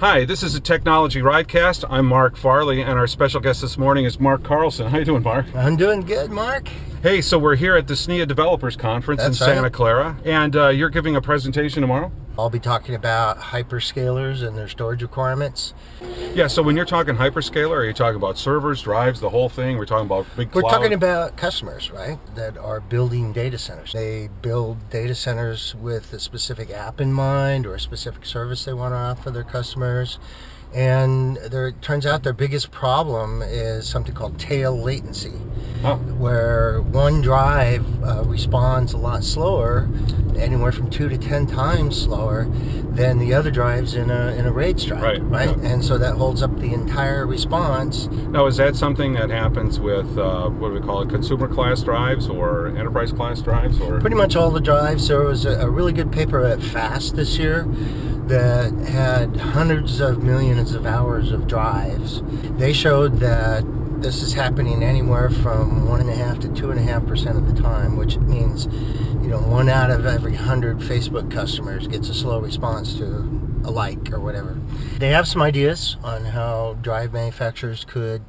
Hi, this is a Technology Ridecast. I'm Mark Farley, and our special guest this morning is Marc Carlson. How you doing, Mark? I'm doing good, Mark. Hey, so we're here at the SNIA Developers Conference in Santa Clara, and you're giving a presentation tomorrow? I'll be talking about hyperscalers and their storage requirements. Yeah, so when you're talking hyperscaler, are you talking about servers, drives, the whole thing? We're talking about big cloud? We're talking about customers, right, that are building data centers. They build data centers with a specific app in mind or a specific service they want to offer their customers. And it turns out their biggest problem is something called tail latency, where one drive responds a lot slower, anywhere from 2 to 10 times slower than the other drives in a RAID drive, right? Yeah. And so that holds up the entire response. Now, is that something that happens with, what do we call it, consumer class drives or enterprise class drives? Or pretty much all the drives. There was a really good paper at FAST this year that had hundreds of millions of hours of drives. They showed that this is happening anywhere from 1.5% to 2.5% of the time, which means, 1 out of every 100 Facebook customers gets a slow response to a like or whatever. They have some ideas on how drive manufacturers could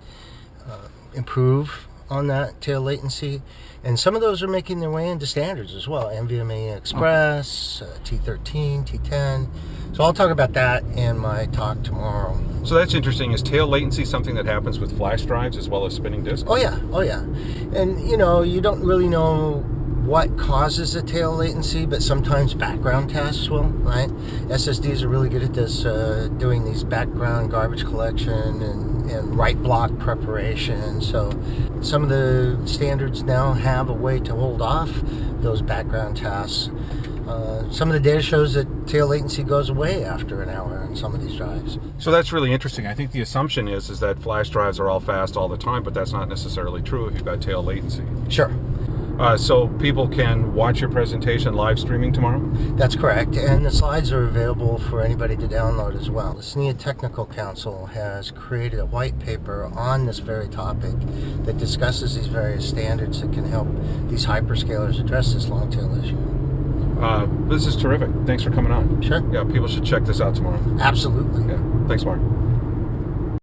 improve on that tail latency, and some of those are making their way into standards as well. NVMe Express, T13, T10. So I'll talk about that in my talk tomorrow. So that's interesting. Is tail latency something that happens with flash drives as well as spinning disks? Oh yeah. And you don't really know what causes the tail latency, but sometimes background tasks will, right? SSDs are really good at this, doing these background garbage collection and write block preparation. So some of the standards now have a way to hold off those background tasks. Some of the data shows that tail latency goes away after an hour on some of these drives. So that's really interesting. I think the assumption is that flash drives are all fast all the time, but that's not necessarily true if you've got tail latency. Sure. So people can watch your presentation live streaming tomorrow? That's correct, and the slides are available for anybody to download as well. The SNIA Technical Council has created a white paper on this very topic that discusses these various standards that can help these hyperscalers address this long tail issue. This is terrific. Thanks for coming on. Sure. Yeah, people should check this out tomorrow. Absolutely. Yeah. Thanks, Mark.